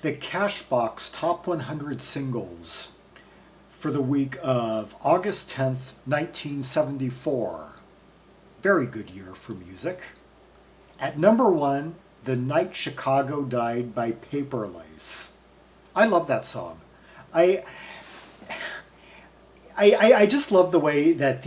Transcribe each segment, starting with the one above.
the Cashbox Top 100 Singles for the week of August 10th, 1974. Very good year for music. At number one, The Night Chicago Died by Paper Lace. I love that song. I I just love the way that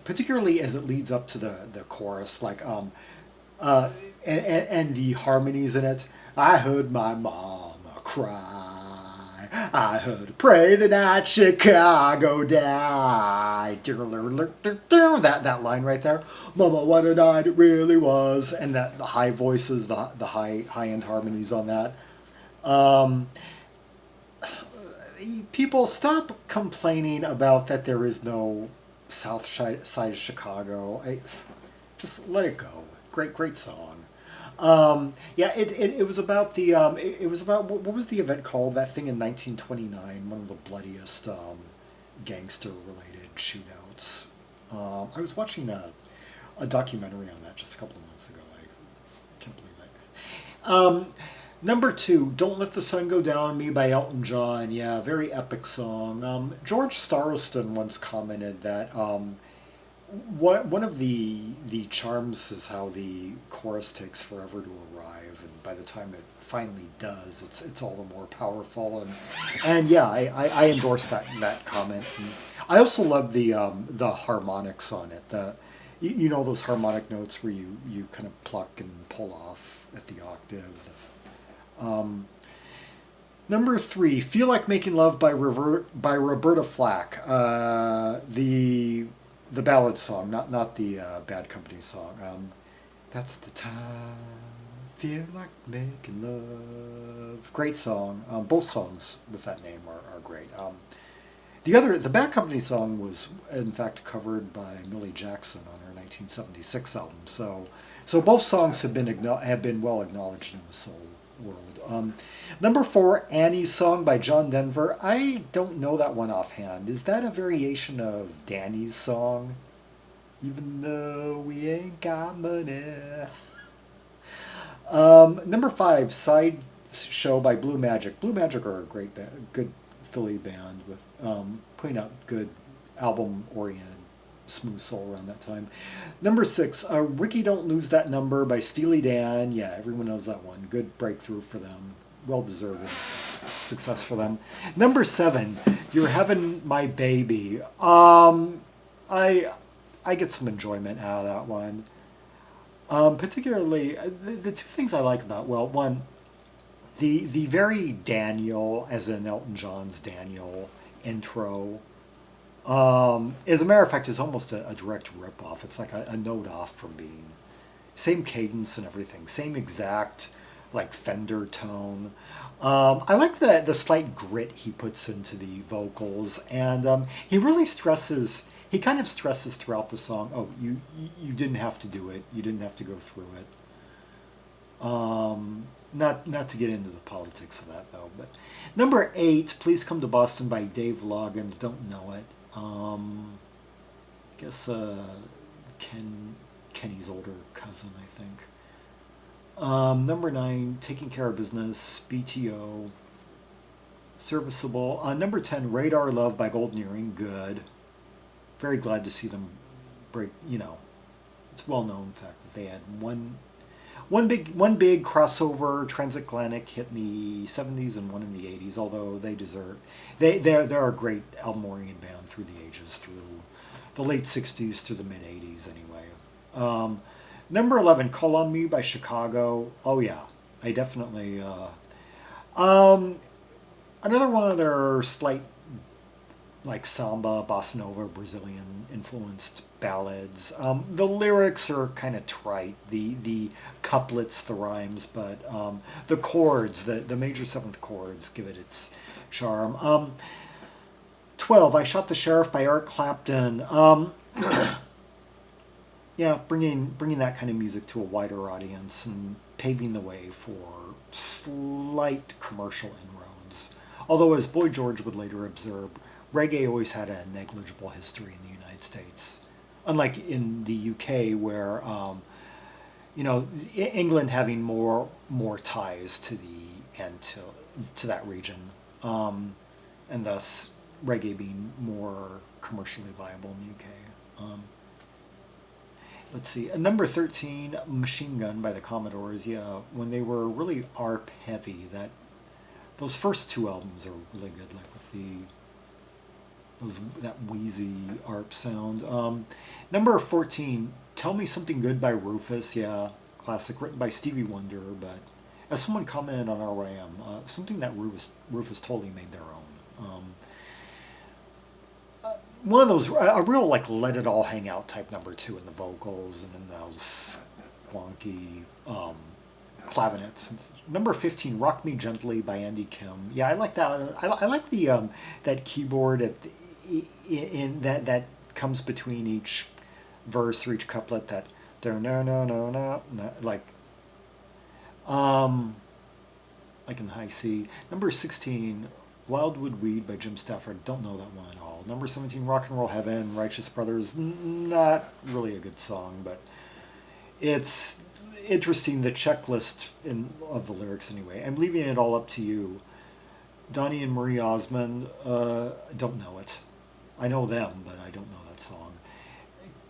particularly as it leads up to the chorus, uh, and the harmonies in it. I heard my mama cry. I heard her pray the night Chicago died. That line right there. Mama, what a night it really was. And that the high voices, the high end harmonies on that. Um, People, stop complaining about that there is no side of Chicago. Just let it go. Great song. Yeah, it was about it was about what was the event called? That thing in 1929, one of the bloodiest gangster related shootouts. I was watching a documentary on that just a couple of months ago. I can't believe it. Number two, Don't Let the Sun Go Down on Me by Elton John. Yeah, very epic song. George Starlston once commented that one of the charms is how the chorus takes forever to arrive, and by the time it finally does, it's all the more powerful. And yeah, I endorse that comment. And I also love the harmonics on it. You know those harmonic notes where you kind of pluck and pull off at the octave. Number three, Feel Like Making Love by Roberta Flack. The ballad song, not the Bad Company song. That's the time, feel like making love. Great song. Both songs with that name are great. The Bad Company song was in fact covered by Millie Jackson on her 1976 album. So both songs have been well acknowledged in the soul world. Number four, Annie's Song by John Denver. I don't know that one offhand. Is that a variation of Danny's song? Even though we ain't got money. Number five, Side Show by Blue Magic. Blue Magic are a great band, good Philly band with putting out good album-oriented smooth soul around that time. Number six, Ricky Don't Lose That Number by Steely Dan. Yeah, everyone knows that one. Good breakthrough for them. Well-deserved success for them. Number seven, You're Having My Baby. I get some enjoyment out of that one. Particularly, the two things I like about, well, one, the very Daniel, as in Elton John's Daniel intro. As a matter of fact, it's almost a direct rip-off. It's like a note off from being same cadence and everything, same exact like Fender tone. I like the slight grit he puts into the vocals, and he really stresses. He kind of stresses throughout the song. Oh, you didn't have to do it. You didn't have to go through it. Not to get into the politics of that though. But number eight, Please Come to Boston by Dave Loggins. Don't know it. I guess Kenny's older cousin, I think. Number nine, Taking Care of Business, BTO, serviceable. Number 10, Radar Love by Golden Earring, good. Very glad to see them break. It's well known fact that they had one big crossover transatlantic hit in the 70s and one in the 80s, although they're a great album-oriented band through the ages, through the late 60s to the mid 80s anyway. Number 11, Call on Me by Chicago. Oh yeah, I definitely another one of their slight like samba, bossa nova, Brazilian influenced ballads. The lyrics are kind of trite, the couplets, the rhymes, but the chords, the major seventh chords give it its charm. 12, I Shot the Sheriff by Eric Clapton. Yeah, bringing that kind of music to a wider audience and paving the way for slight commercial inroads. Although, as Boy George would later observe, reggae always had a negligible history in the United States, unlike in the UK, where England having more ties to and to that region, and thus reggae being more commercially viable in the UK. Let's see, number 13, Machine Gun by the Commodores. Yeah, when they were really ARP heavy, those first two albums are really good, like with that wheezy ARP sound. Number 14, Tell Me Something Good by Rufus. Yeah, classic, written by Stevie Wonder, but as someone commented on RYM, something that Rufus totally made their own. One of those, a real like Let It All Hang Out type number two in the vocals and in those squonky clavinets. Number 15, Rock Me Gently by Andy Kim. Yeah, I like that. I like the that keyboard in that comes between each verse or each couplet, that no no no no no, like in high C. Number 16, Wildwood Weed by Jim Stafford. Don't know that one at all. Number 17, Rock and Roll Heaven, Righteous Brothers. Not really a good song, but it's interesting, the checklist of the lyrics anyway. I'm leaving it all up to you. Donnie and Marie Osmond, don't know it. I know them, but I don't know that song.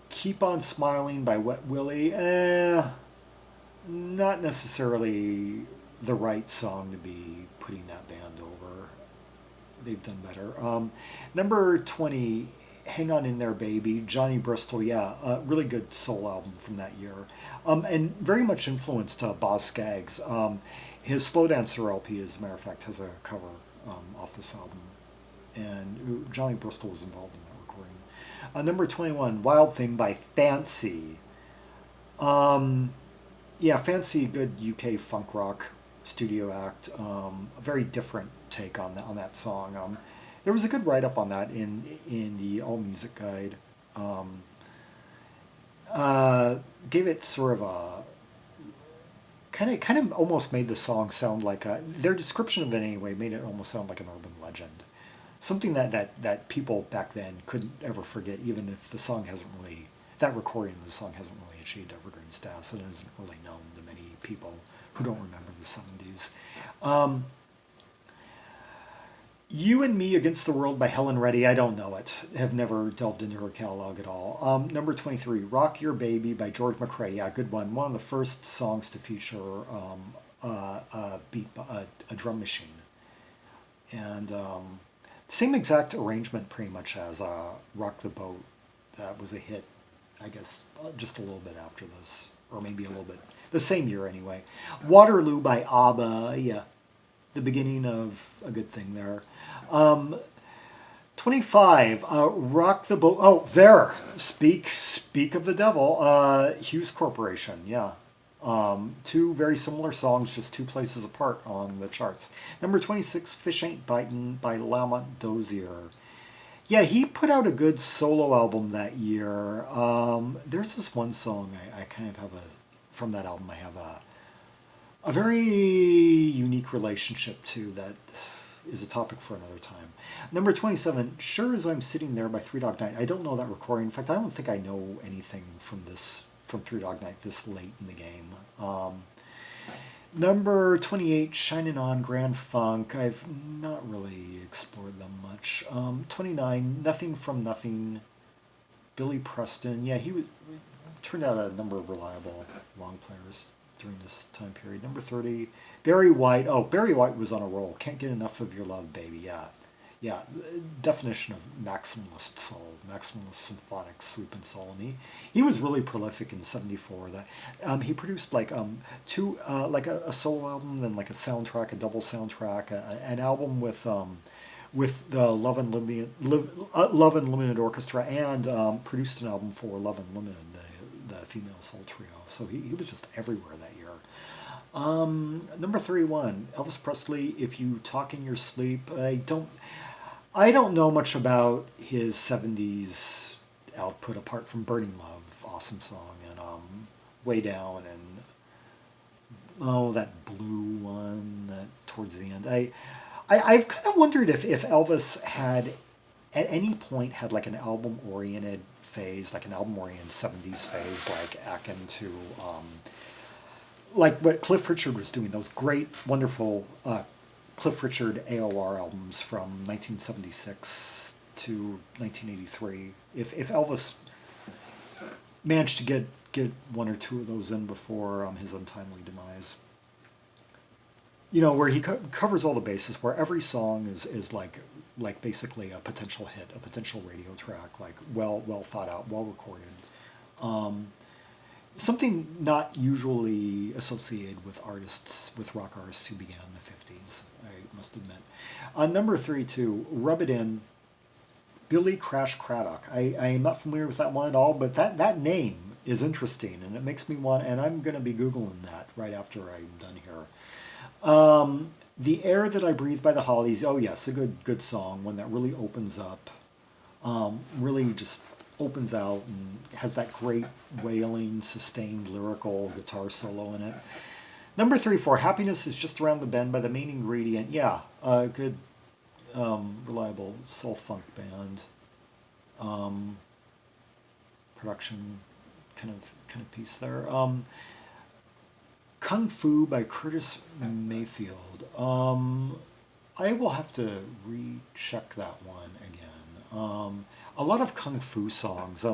Keep on Smiling by Wet Willie, not necessarily the right song to be putting that band over. They've done better. Number 20, Hang On In There Baby, Johnny Bristol. Yeah, really good soul album from that year, and very much influenced Boz Scaggs. His Slow Dancer LP, as a matter of fact, has a cover off this album, and Johnny Bristol was involved in that recording. Number 21, Wild Thing by Fancy. Yeah, Fancy, good UK funk rock studio act. A very different take on that song. There was a good write up on that in the All Music Guide. Gave it sort of a kind of almost made the song sound like their description of it anyway made it almost sound like an urban legend, something that people back then couldn't ever forget, even if the song hasn't really, that recording of the song hasn't really achieved evergreen status and isn't really known to many people who don't remember the 70s. You and Me Against the World by Helen Reddy. I don't know it. Have never delved into her catalog at all. Number 23, Rock Your Baby by George McCrae. Yeah, good one. One of the first songs to feature a drum machine. And same exact arrangement pretty much as Rock the Boat. That was a hit, I guess, just a little bit after this. Or maybe a little bit. The same year anyway. Waterloo by Abba. Yeah. The beginning of a good thing there. 25, Rock the Boat. Oh, there. Speak of the Devil. Hues Corporation. Yeah. Two very similar songs, just two places apart on the charts. Number 26, Fish Ain't Bitin' by Lamont Dozier. Yeah, he put out a good solo album that year. There's this one song I kind of have from that album I have a very unique relationship to that is a topic for another time. Number 27, Sure As I'm Sitting There by Three Dog Night. I don't know that recording. In fact, I don't think I know anything from Three Dog Night this late in the game. Number 28, Shining On, Grand Funk. I've not really explored them much. 29, Nothing From Nothing, Billy Preston. Yeah, he turned out a number of reliable long players during this time period. Number 30, Barry White. Oh, Barry White was on a roll. Can't Get Enough of Your Love, Baby. Yeah. Definition of maximalist soul, maximalist symphonic sweep and soul. And he was really prolific in '74. That he produced like two like a solo album, then like a soundtrack, a double soundtrack, an album with the Love Unlimited Orchestra, and produced an album for Love Unlimited, the female soul trio. So he was just everywhere that year. Number 31, Elvis Presley, If You Talk in Your Sleep. I don't know much about his 70s output apart from Burning Love, awesome song, and Way Down, and that blue one that towards the end. I've kind of wondered if Elvis had at any point had like an album-oriented phase, like an album-oriented 70s phase, like akin to like what Cliff Richard was doing, those great, wonderful Cliff Richard AOR albums from 1976 to 1983. If Elvis managed to get one or two of those in before his untimely demise, where he covers all the bases, where every song is like basically a potential hit, a potential radio track, like well thought out, well recorded. Um, Something not usually associated with rock artists who began in the 50s, I must admit. On number 3, too, Rub It In, Billy Crash Craddock. I am not familiar with that one at all, but that name is interesting, and it makes me want, and I'm going to be Googling that right after I'm done here. The Air That I Breathe by the Hollies, oh yes, a good song, one that really opens up, really just opens out and has that great wailing, sustained lyrical guitar solo in it. Number 3, 4, Happiness Is Just Around the Bend by The Main Ingredient. Yeah, a good, reliable soul funk band. Production kind of piece there. Kung Fu by Curtis Mayfield. I will have to recheck that one again. A lot of Kung Fu songs.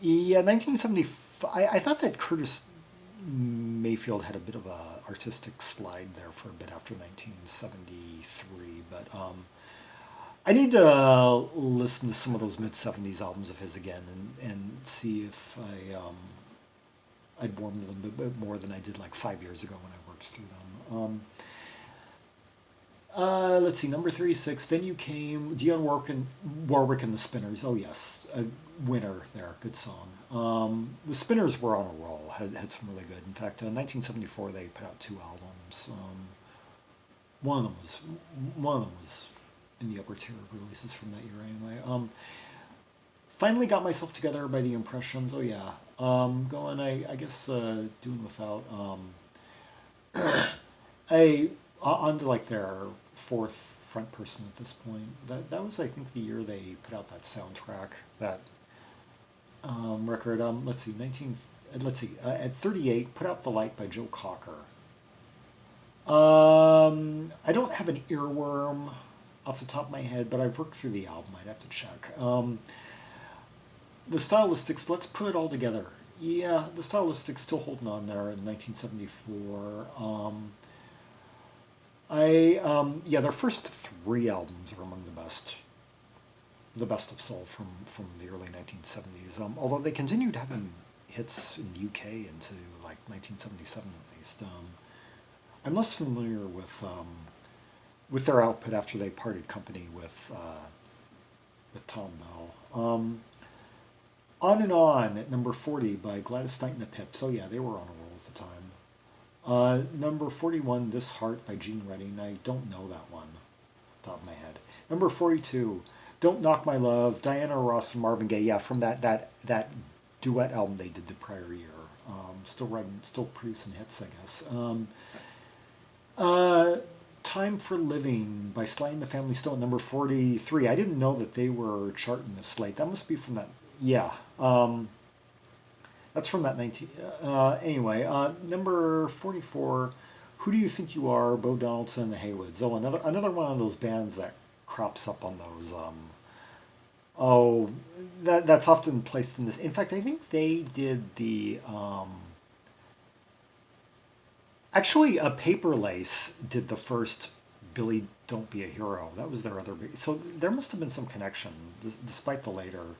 Yeah, 1975. I thought that Curtis Mayfield had a bit of a artistic slide there for a bit after 1973, but I need to listen to some of those mid-70s albums of his again and see if I'd warmed to them a bit more than I did like 5 years ago when I worked through them. Let's see, number 3, 6. Then You Came, Dionne Warwick and the Spinners. Oh yes, a winner there, good song. The Spinners were on a roll, had some really good. In fact, in 1974 they put out 2 albums. One of them was in the upper tier of releases from that year anyway. Finally Got Myself Together by The Impressions. Oh yeah. Going, I guess, doing without. On to like their 4th front person at this point. That was, I think, the year they put out that soundtrack, that record. Let's see, at 38, Put Out the Light by Joe Cocker. I don't have an earworm off the top of my head, but I've worked through the album. I'd have to check. The Stylistics, Let's Put It All Together. Yeah, the Stylistics still holding on there in 1974. Their first 3 albums are among the best of soul from the early 1970s. Although they continued having hits in the UK into like 1977 at least. I'm less familiar with their output after they parted company with Tom Bell. On and On at number 40 by Gladys Knight and the Pips. Oh yeah, they were on a roll at the time. Number 41, This Heart by Gene Redding. I don't know that one, top of my head. Number 42, Don't Knock My Love, Diana Ross and Marvin Gaye. Yeah, from that duet album they did the prior year. Still producing hits, I guess. Time for Living by Sly and the Family Stone, number 43. I didn't know that they were charting this late. That must be from that. Yeah. That's from that 19... anyway, number 44, Who Do You Think You Are, Bo Donaldson and the Haywoods. Oh, another one of those bands that crops up on those... that's often placed in this... In fact, I think they did the... Actually, Paper Lace did the first Billy Don't Be a Hero. That was their other... So there must have been some connection, despite the later...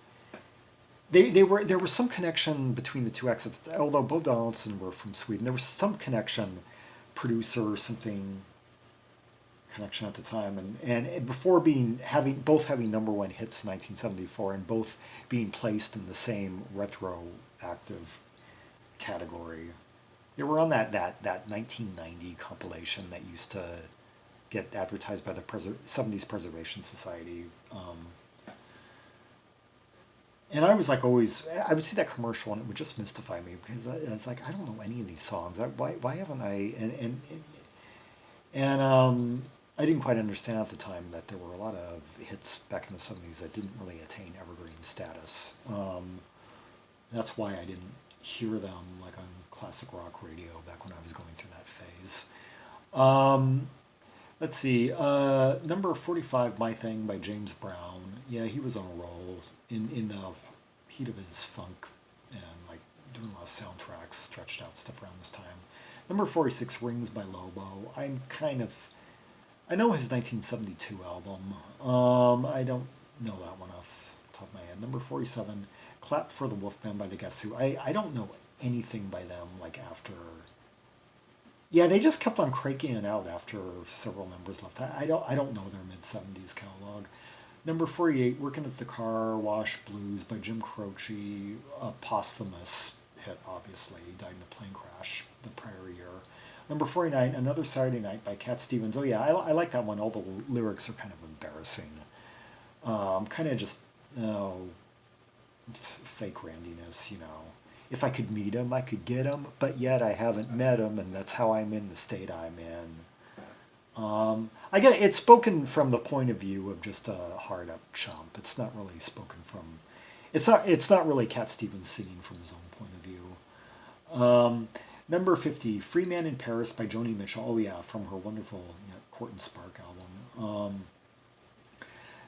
There was some connection between the two exits, although Bo Donaldson were from Sweden. There was some connection, producer or something connection at the time, and before both having number 1 hits in 1974 and both being placed in the same retroactive category. They were on that 1990 compilation that used to get advertised by the 70s Preservation Society. And I was like always, I would see that commercial and it would just mystify me because it's like, I don't know any of these songs. Why haven't I? And I didn't quite understand at the time that there were a lot of hits back in the 70s that didn't really attain evergreen status. That's why I didn't hear them like on classic rock radio back when I was going through that phase. Um, let's see. Number 45, My Thing by James Brown. Yeah, he was on a roll in the heat of his funk and like doing a lot of soundtracks, stretched out stuff around this time. Number 46, Rings by Lobo. I know his 1972 album. I don't know that one off the top of my head. Number 47, Clap for the Wolfman by the Guess Who. I don't know anything by them like after. Yeah, they just kept on cranking it out after several members left. I don't know their mid-70s catalog. Number 48, Working at the Car Wash Blues by Jim Croce, a posthumous hit, obviously. He died in a plane crash the prior year. Number 49, Another Saturday Night by Cat Stevens. Oh yeah, I like that one. All the lyrics are kind of embarrassing. Kind of just, fake randiness, If I could meet him, I could get him, but yet I haven't met him, and that's how I'm in the state I'm in. I get it's spoken from the point of view of just a hard up chump. It's not really spoken from. It's not really Cat Stevens singing from his own point of view. Number 50, Free Man in Paris by Joni Mitchell. Oh yeah, from her wonderful Court and Spark album.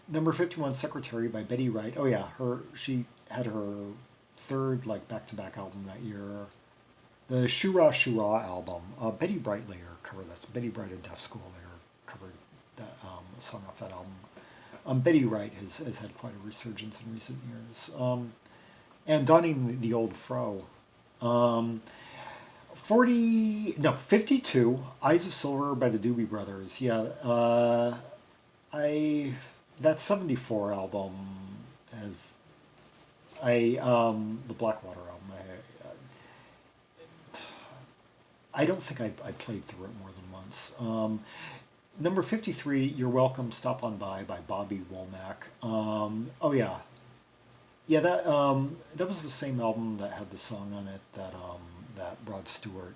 Number 51, Secretary by Betty Wright. Oh yeah, she had her third back-to-back album that year. The Shura Shura album. Betty Wright later covered that. Betty Wright of Deaf School later covered that song off that album. Betty Wright has had quite a resurgence in recent years. And Donning the Old Fro. 52, Eyes of Silver by the Doobie Brothers. Yeah, that 74 album has, the Blackwater album, I don't think I played through it more than once. Number 53, You're Welcome, Stop On By Bobby Womack. Oh yeah. Yeah, that was the same album that had the song on it that Rod Stewart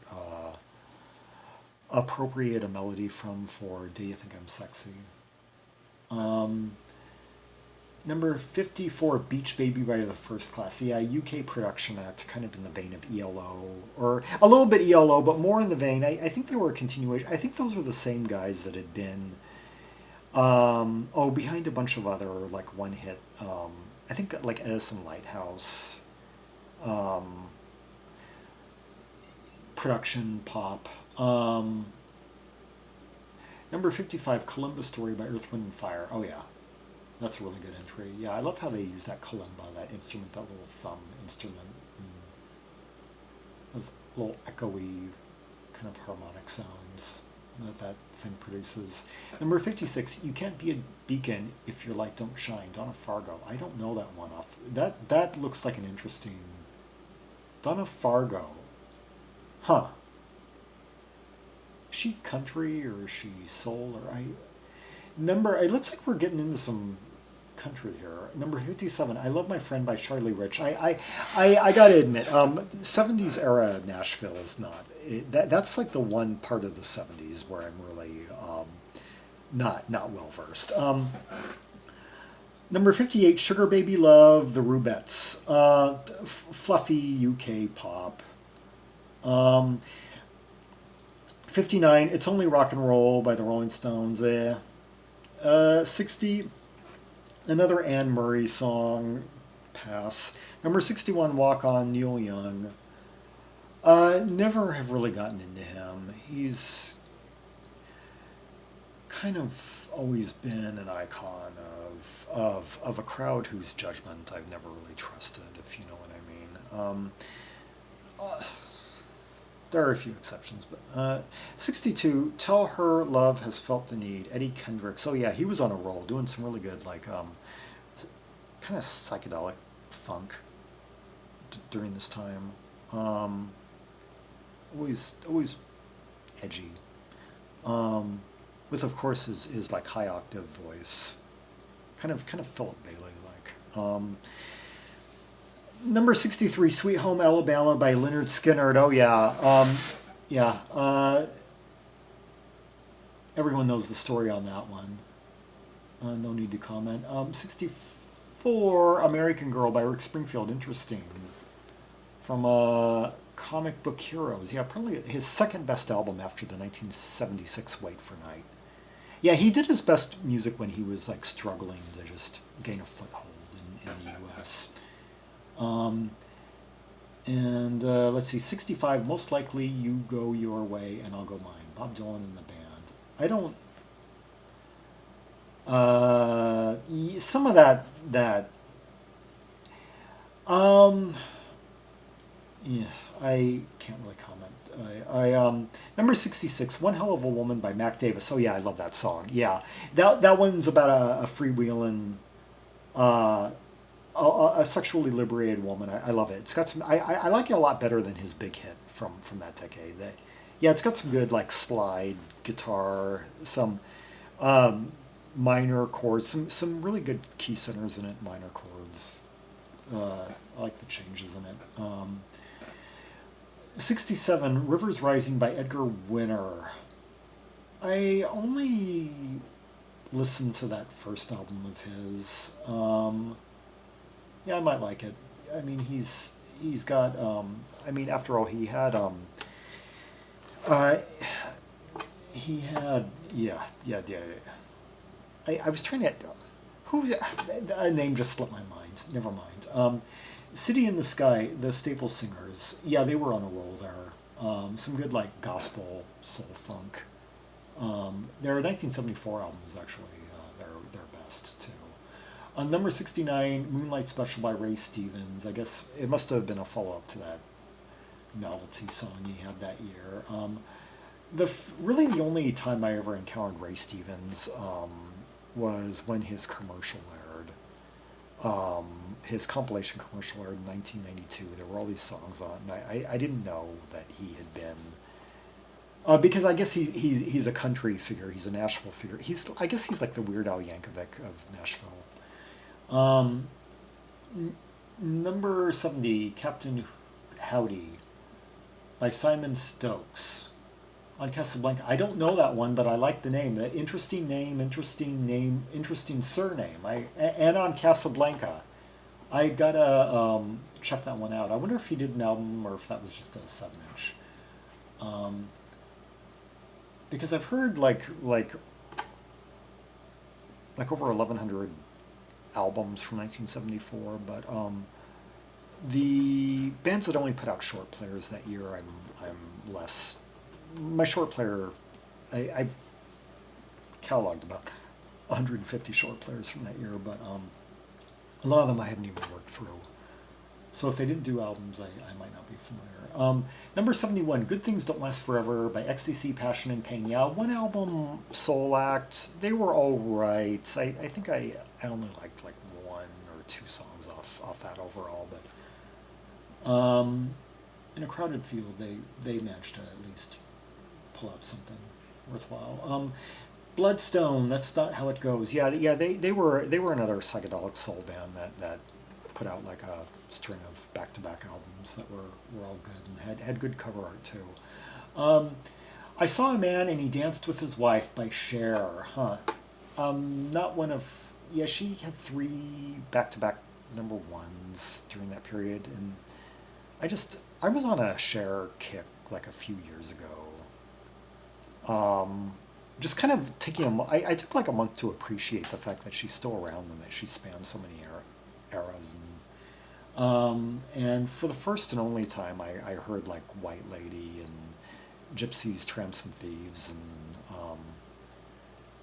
appropriated a melody from for Do You Think I'm Sexy? Number 54, Beach Baby by The First Class. Yeah, UK production act, kind of in the vein of ELO, or a little bit ELO, but more in the vein. I think they were a continuation. I think those were the same guys that had been, behind a bunch of other one hit. I think Edison Lighthouse, production pop. Number 55, Columbus Story by Earth, Wind and Fire. Oh yeah. That's a really good entry. Yeah, I love how they use that kalimba, that instrument, that little thumb instrument. Those little echoey kind of harmonic sounds that thing produces. Number 56, You Can't Be a Beacon If Your Light Don't Shine, Donna Fargo. I don't know that one off. That looks like an interesting... Donna Fargo. Huh. Is she country or is she soul? It looks like we're getting into some country here. Number 57, I Love My Friend by Charlie Rich. I gotta admit, 70s era Nashville is not, that's like the one part of the 70s where I'm really not well versed. Number 58, Sugar Baby Love, The Rubettes. Fluffy UK pop. 59, It's Only Rock and Roll by the Rolling Stones. 60, another Anne Murray song, pass. Number 61, Walk On, Neil Young. Never have really gotten into him. He's kind of always been an icon of a crowd whose judgment I've never really trusted, if you know what I mean. There are a few exceptions, but 62, Tell Her Love Has Felt the Need, Eddie Kendricks. Oh yeah, he was on a roll, doing some really good, kind of psychedelic funk during this time. Always edgy. With, of course, his high octave voice. Kind of Philip Bailey like. Number 63, Sweet Home Alabama by Lynyrd Skynyrd. Oh yeah. Everyone knows the story on that one. No need to comment. 64, American Girl by Rick Springfield. Interesting. from Comic Book Heroes. Yeah, probably his second best album after the 1976 Wait for Night. Yeah, he did his best music when he was like struggling to just gain a foothold in the U.S. Um, and let's see, 65, Most Likely You Go Your Way and I'll Go Mine. Bob Dylan and the band. I don't. Some of that. Um, yeah, I can't really comment. Number 66, One Hell of a Woman by Mac Davis. Oh yeah, I love that song. Yeah, that one's about a freewheeling, uh, a sexually liberated woman. I love it. It's got some. I like it a lot better than his big hit from that decade. Yeah, it's got some good like slide guitar, some um, minor chords, some really good key centers in it, minor chords. I like the changes in it. 67, Rivers Rising by Edgar Winter. I only listened to that first album of his. Yeah, I might like it. I mean, he's got. I mean, after all, uh, he had. Yeah. I was trying to. Who? A name just slipped my mind. Never mind. City in the Sky, the Staple Singers. Yeah, they were on a roll there. Some good like gospel, soul funk. Their 1974 album is actually their best too. On number 69, Moonlight Special by Ray Stevens. I guess it must have been a follow-up to that novelty song he had that year. Really the only time I ever encountered Ray Stevens was when his commercial aired. His compilation commercial aired in 1992. There were all these songs on it, and I didn't know that he had been because I guess he's a country figure. He's a Nashville figure. I guess he's like the Weird Al Yankovic of Nashville. Um, Number 70, Captain Howdy by Simon Stokes on Casablanca. I don't know that one, but I like the name. That interesting name, interesting surname. And on Casablanca. I gotta check that one out. I wonder if he did an album or if that was just a 7-inch. Because I've heard like over 1,100 albums from 1974, but the bands that only put out short players that year, I'm less. My short player, I've cataloged about 150 short players from that year, but a lot of them I haven't even worked through. So if they didn't do albums, I might not be familiar. Number 71, Good Things Don't Last Forever by XCC, Passion and Pain. Yeah, one album, Soul Act. They were all right. I think I only liked like one or two songs off that overall, but in a crowded field, they managed to at least pull out something worthwhile. Bloodstone, That's Not How It Goes. Yeah, they were another psychedelic soul band that put out like a string of back-to-back albums that were all good and had good cover art too. I Saw a Man and He Danced with His Wife by Cher. Not one of. Yeah, she had 3 back-to-back number ones during that period, and I was on a Cher kick like a few years ago. Just kind of taking I took like a month to appreciate the fact that she's still around and that she spanned so many eras. And for the first and only time, I heard like White Lady and Gypsies, Tramps and Thieves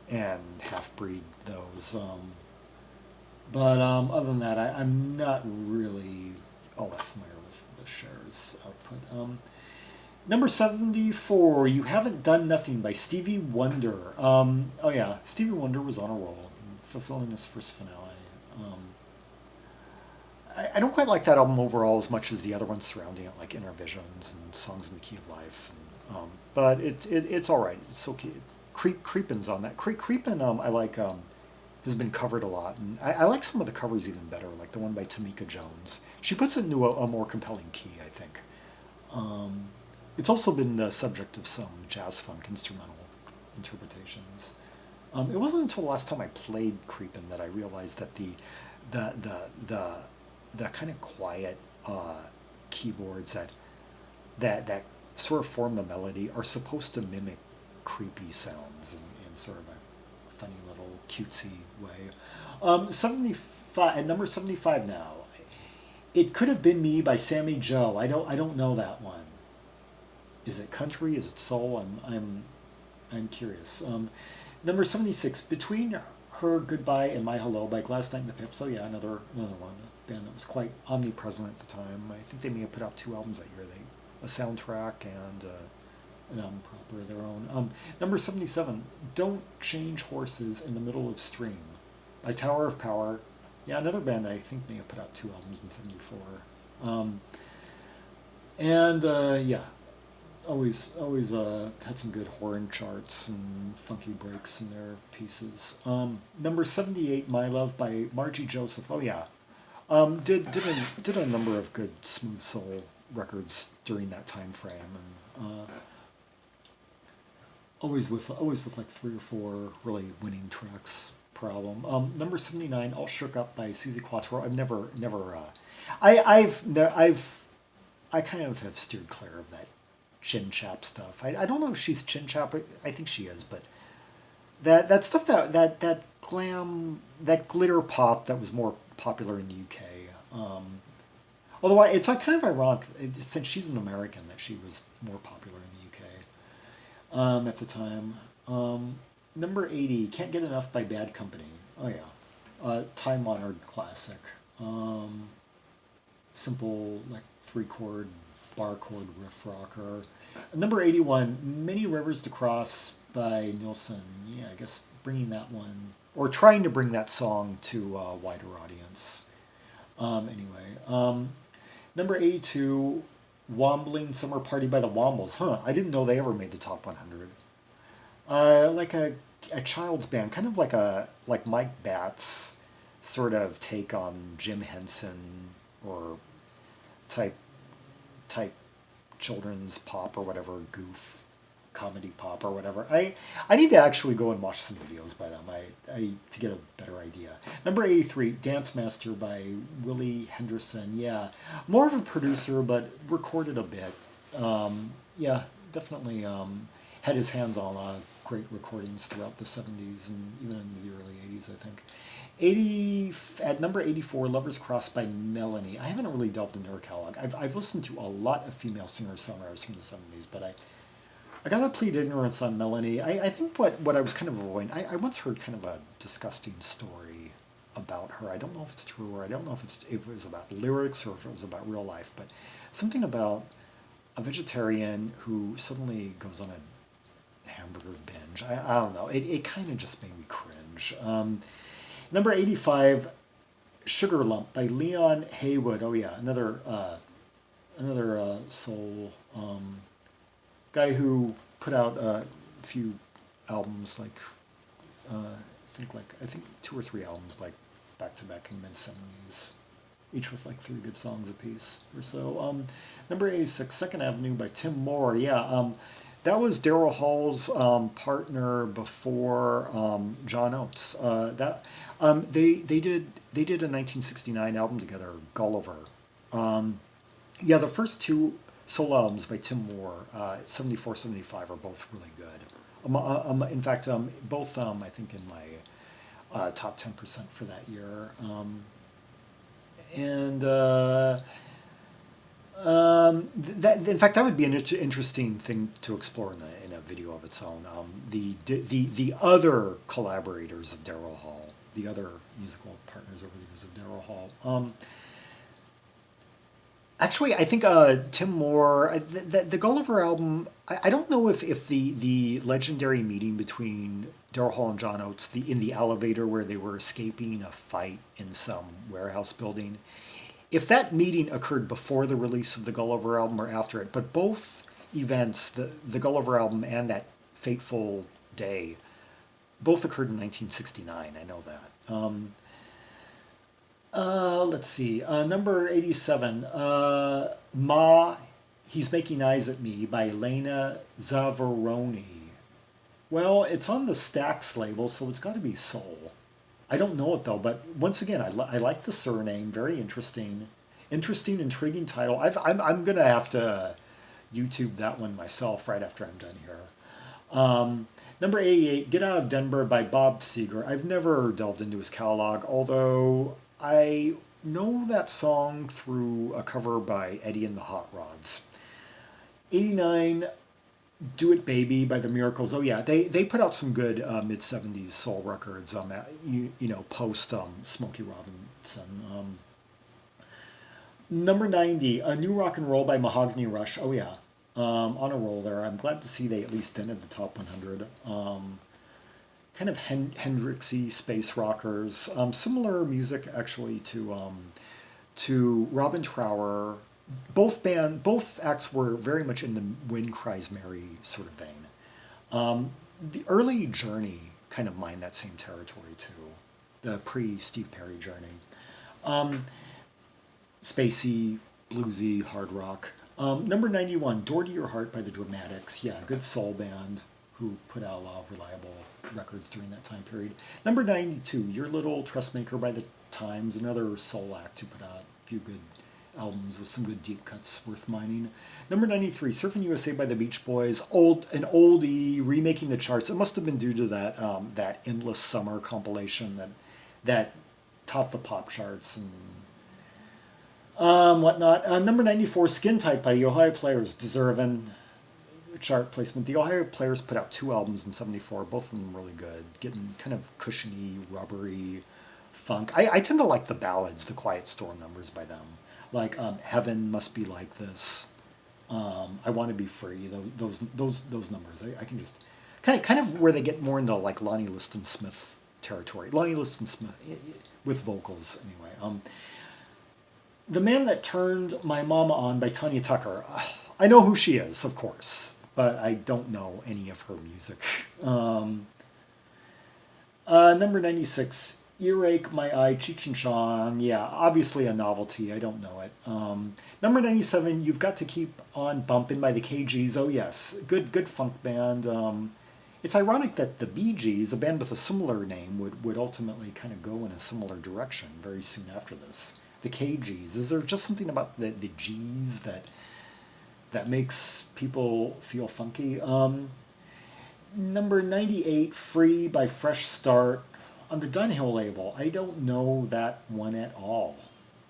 and Half Breed, those. But other than that, I'm not really all that familiar with Cher's output. Number 74, You Haven't Done Nothing by Stevie Wonder. Oh yeah, Stevie Wonder was on a roll, fulfilling his first finale. I don't quite like that album overall as much as the other ones surrounding it, like Inner Visions and Songs in the Key of Life. But it's all right. It's okay. Creepin's on that. Creepin, I like, has been covered a lot, and I like some of the covers even better, like the one by Tamika Jones. She puts it into a more compelling key, I think. It's also been the subject of some jazz funk instrumental interpretations. It wasn't until the last time I played Creepin' that I realized that the kind of quiet keyboards that sort of form the melody are supposed to mimic creepy sounds in sort of a funny little cutesy way. 75 at number 75 now. It Could Have Been Me by Sammy Joe. I don't know that one. Is it country? Is it soul? I'm curious. Number 76, Between Her Goodbye and My Hello by Glass Night and the Pips. Oh yeah, another one. A band that was quite omnipresent at the time. I think they may have put out 2 albums that year. A soundtrack and an album proper of their own. Number 77, Don't Change Horses in the Middle of Stream by Tower of Power. Yeah, another band that I think may have put out 2 albums in 74. Yeah, always had some good horn charts and funky breaks in their pieces. Number 78, My Love by Margie Joseph. Oh yeah, did a number of good smooth soul records during that time frame, and always with like 3 or 4 really winning tracks per album. Number 79, All Shook Up by Suzi Quatro. I've never I kind of have steered clear of that chin chap stuff. I don't know if she's chin chap. I think she is, but that stuff that glam, that glitter pop that was more popular in the UK. Although it's like kind of ironic since she's an American that she was more popular in the UK at the time. Number 80, Can't Get Enough by Bad Company. Oh yeah, time-honored classic. Simple like 3-chord bar chord riff rocker. Number 81, Many Rivers to Cross by Nilsson. Yeah, I guess bringing that one, or trying to bring that song to a wider audience. Number 82, Wombling Summer Party by the Wombles. I didn't know they ever made the top 100. Like a child's band, kind of like Mike Batts sort of take on Jim Henson or type children's pop or whatever, goof comedy pop or whatever. I need to actually go and watch some videos by them to get a better idea. Number 83, Dance Master by Willie Henderson. Yeah, more of a producer, but recorded a bit. Yeah, definitely had his hands on great recordings throughout the 70s and even in the early 80s, I think. At number 84, Lover's Cross by Melanie. I haven't really delved into her catalog. I've listened to a lot of female singer-songwriters from the 70s, but I gotta plead ignorance on Melanie. I think what I was kind of avoiding, I once heard kind of a disgusting story about her. I don't know if it's true, or I don't know if it was about lyrics or if it was about real life, but something about a vegetarian who suddenly goes on a hamburger binge. I don't know. It kind of just made me cringe. Number 85, Sugar Lump by Leon Haywood. Oh yeah, another soul guy who put out a few albums, I think 2 or 3 albums like back to back in the mid-70s, each with like 3 good songs apiece or so. Number 86, Second Avenue by Tim Moore. Yeah, that was Daryl Hall's partner before John Oates. They did a 1969 album together, Gulliver. Yeah, the first 2 solo albums by Tim Moore, 74, 75, are both really good. In fact, both I think in my top 10% for that year. In fact, that would be an interesting thing to explore in a video of its own. The other collaborators of Daryl Hall, the other musical partners over the years of Daryl Hall. Actually, I think Tim Moore, the Gulliver album, I don't know if the legendary meeting between Daryl Hall and John Oates in the elevator where they were escaping a fight in some warehouse building, if that meeting occurred before the release of the Gulliver album or after it, but both events, the Gulliver album and that fateful day, both occurred in 1969. I know that. Let's see. Number 87, Ma, He's Making Eyes at Me by Elena Zavaroni. Well, it's on the Stax label, so it's got to be soul. I don't know it though, but once again, I like the surname, very interesting. Interesting, intriguing title. I'm gonna have to YouTube that one myself right after I'm done here. Number 88, Get Out of Denver by Bob Seger. I've never delved into his catalog, although I know that song through a cover by Eddie and the Hot Rods. 89, Do It Baby by the Miracles. Oh yeah, they put out some good mid 70s soul records on that, you know, post Smokey Robinson. Number 90, A New Rock and Roll by Mahogany Rush. Oh yeah, on a roll there. I'm glad to see they at least entered the top 100. Kind of Hendrixy space rockers. Similar music actually to Robin Trower. Both acts were very much in the Wind Cries Mary sort of vein. The early Journey kind of mined that same territory too. The pre-Steve Perry Journey. Spacey, bluesy, hard rock. Number 91, Door to Your Heart by the Dramatics. Yeah, good soul band who put out a lot of reliable records during that time period. Number 92, Your Little Trustmaker by the Times, another soul act who put out a few good albums with some good deep cuts worth mining. Number 93, Surfing USA by the Beach Boys, an oldie, remaking the charts. It must have been due to that Endless Summer compilation that topped the pop charts and whatnot. Number 94, Skin Tight by the Ohio Players, deserving chart placement. The Ohio Players put out 2 albums in 74, both of them really good, getting kind of cushiony, rubbery funk. I tend to like the ballads, the Quiet Storm numbers by them. Like Heaven Must Be Like This, I Want to Be Free, those numbers. I can just, kind of where they get more into like Lonnie Liston Smith territory. Lonnie Liston Smith, with vocals anyway. The Man That Turned My Mama On by Tanya Tucker. I know who she is, of course, but I don't know any of her music. Number 96, Earache, My Eye, Cheech and Chong. Yeah, obviously a novelty. I don't know it. Number 97, You've Got to Keep on Bumpin' by the KGs. Oh yes, good funk band. It's ironic that the Bee Gees, a band with a similar name, would ultimately kind of go in a similar direction very soon after this. The KGs. Is there just something about the G's that makes people feel funky? Number 98, Free by Fresh Start on the Dunhill label. I don't know that one at all.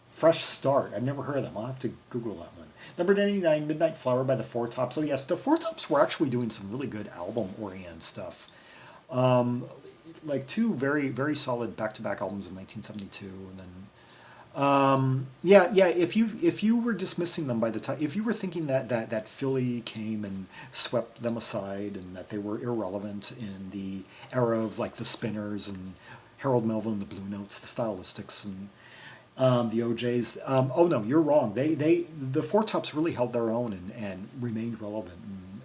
Fresh Start. I've never heard of them. I'll have to Google that one. Number 99, Midnight Flower by the Four Tops. Oh yes, the Four Tops were actually doing some really good album-oriented stuff. Like 2 very, very solid back-to-back albums in 1972, and then yeah. If you were dismissing them by the time, if you were thinking that Philly came and swept them aside and that they were irrelevant in the era of like the Spinners and Harold Melvin and the Blue Notes, the Stylistics and the OJs, oh no, you're wrong. The Four Tops really held their own and remained relevant,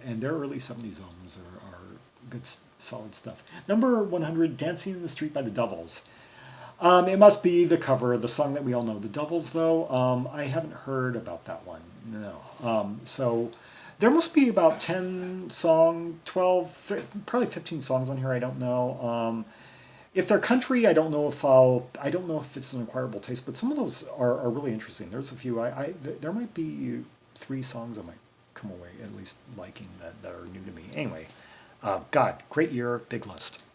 and their early '70s albums are good, solid stuff. Number 100, Dancing in the Street by the Devils. It must be the cover, the song that we all know. The Devils, though, I haven't heard about that one. No. So there must be about 10 songs, 12, probably 15 songs on here. I don't know. If they're country, I don't know if it's an acquirable taste, but some of those are really interesting. There's a few. There might be 3 songs I might come away at least liking that are new to me. Anyway, God, great year, big list.